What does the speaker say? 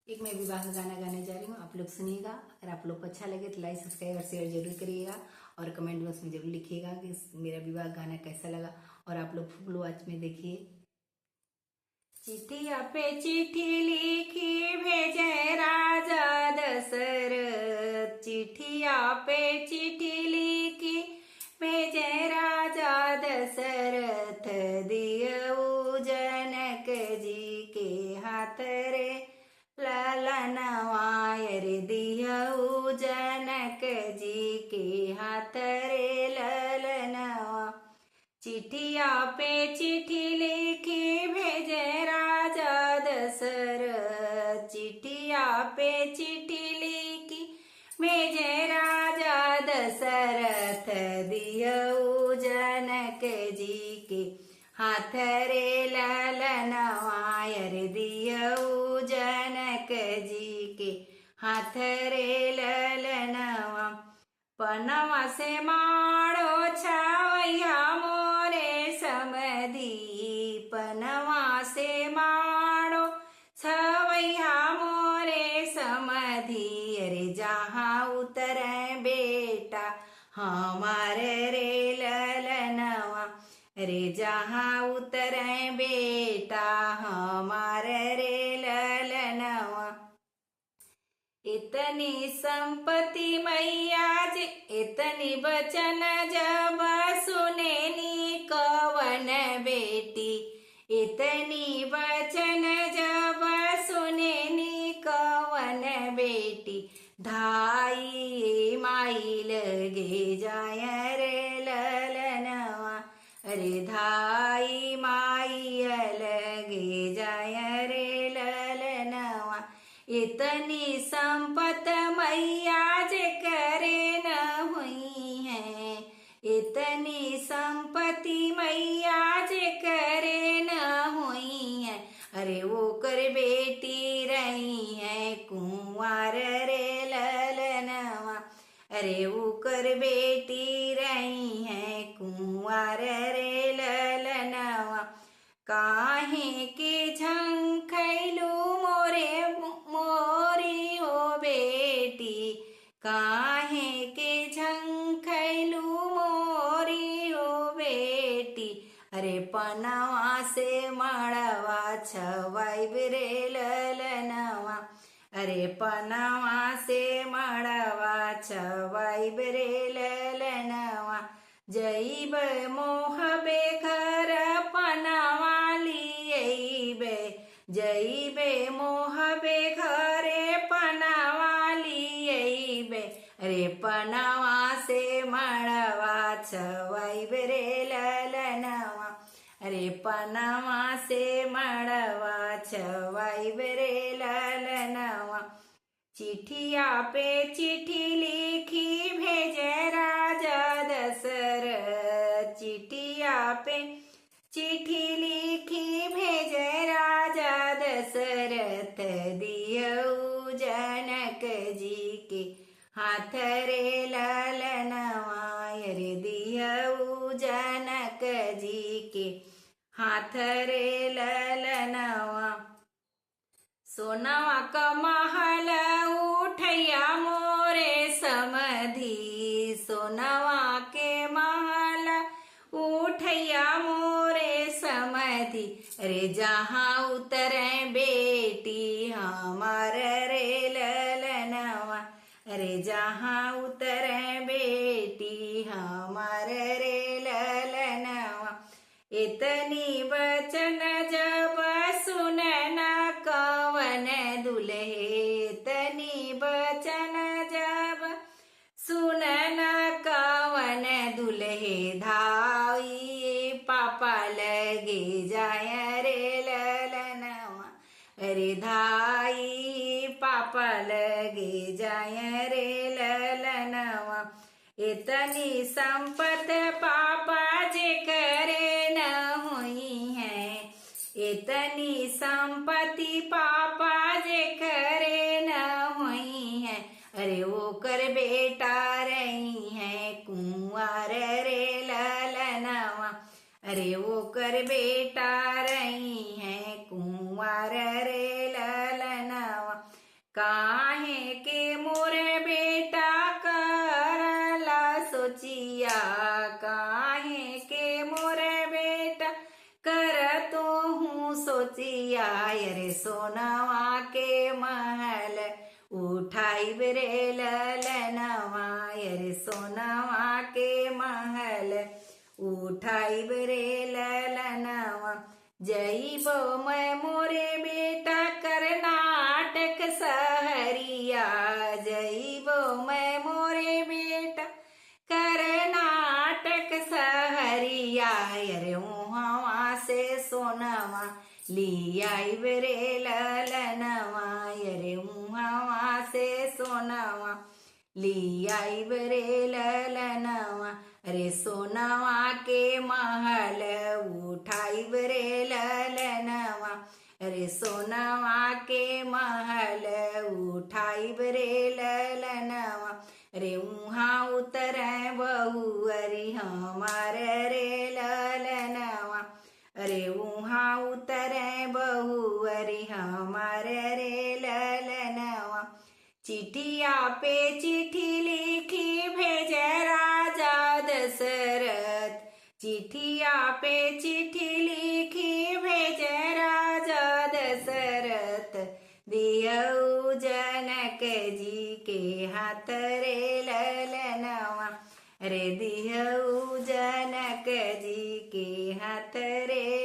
एक मैं विवाह का गाना गाने जा रही हूँ, आप लोग सुनिएगा। अगर आप लोग को अच्छा लगे तो लाइक सब्सक्राइब और शेयर जरूर करिएगा और कमेंट बॉक्स में जरूर लिखिएगा कि मेरा विवाह गाना कैसा लगा। और आप लोग फुल वॉच में देखिए। चिट्ठिया पे चिट्ठी लिखी भेजे राजा दशरथ, चिट्ठिया पे चिट्ठी लिखी भेजे राजा दशरथ, दियऊ जनक जी के हाथ रे ललनवाय रे, दियऊ जनक जी के हाथ रे ललनवा। चिट्ठिया पे चिट्ठी लिखी भेजे राजा दशरथ, चिट्ठिया पे चिट्ठी लिखी भेजे राजा दशरथ, दियऊ जनक जी के हाथ रे ललनवाय रे, दियऊ जनक जी के हाथ रे ललनवा। पनवा से माड़ो छावैया मोरे समधी, पनवा से माड़ो छवैया मोरे समधी, अरे जहाँ उतरे बेटा हमारे रे ललनवा, अरे जहाँ उतरे बेटा हमारे रे ललनवा। इतनी संपत्ति मैया जी इतनी बचन जब सुनेनी कवन बेटी, इतनी बचन जब सुनेनी कवन बेटी, धाई माई लगे जाय रे ललनवा, अरे धाई माई लगे जाय रे ललनवा। इतनी संपत मैया जे करे न हुई है, इतनी संपत्ति मैया जे करे न हुई है, अरे वो कर बेटी रही है कुंवार रे ललनवा, अरे वो कर बेटी रही है कुंवार रे ललनवा। काहे के झंखैलू मोरे मोरी हो बेटी, काहे के झंखैलू मोरी हो बेटी, अरे पनवा से मड़वा छवाई रे ललनवा, अरे पनवा से मड़वा छवाई रे ललनवा। जईब मोहबे घर पनवा लियैबे, जईबे मोहबे घरे पनवा लियैबे, अरे पनवा से मड़वा छवाइबे रे ललनवा, अरे पनवा से मड़वा छवाइबे रे ललनवा। चिट्ठिया पे चिट्ठी लिखी भेजे राजा दशरथ, चिट्ठिया पे चिट्ठी लिखी भेजे राजा दशरथ, दियऊ जनक जी के हाथ रे ललनवा, रे दियऊ जनक जी के हाथ रे ललनवा। सोनवा का महल उठैया मोरे समधी, सोनवा के महल उठैया मोरे समधी, अरे जहाँ उतरे बेटी हमार रे ललनवा, अरे जहाँ उतरे बेटी हमार रे ललनवा। इतनी बचन जब सुनन कवन दुल्हे, इतनी बचन जब सुनन कवन दुल्हे, धाई पापा लगे जाय रे ललनवा, अरे धाई पापा लगे जाय रे ललनवा। इतनी संपत पापा जे करे न हुई है, इतनी संपत्ति पापा जे करे न हुई है, अरे वो कर बेटा रही है कुंवार रे ललनवा, अरे वो कर बेटा रही है कुंवार रे ललनवा। काहे के मोर बेटा करला सोचिया, काहे के मोर बेटा कर तो हूँ सोचिया, अरे सोनवा के महल उठाई रे ललनवा, अरे सोनवा के महल उठाई रे ललनवा। जइबो मैं मोरे बेटा कर्नाटक सहरिया, जइबो मैं मोरे बेटा कर्नाटक सहरिया, अरे वहाँ से सोनवा लियाई रे ललनवा, अरे वहाँ से सोनवा लियाई रे ललनवा, अरे सोनवा के महल उठाई रे ललनवा, अरे सोनवा के महल उठाई रे ललनवा, अरे उहाँ उतरे बहुअरी हमार रे ललनवा, अरे उहाँ उतरे बहुअरी हमार रे ललनवा। चिठिया पे चिट्ठी लिखी भेजे राजा दशरथ, चिठिया पे चिट्ठी लिखी भेजे राजा दशरथ, दियऊ जनक जी के हाथ रे ललनवा, अरे दियऊ जनक जी के हाथ रे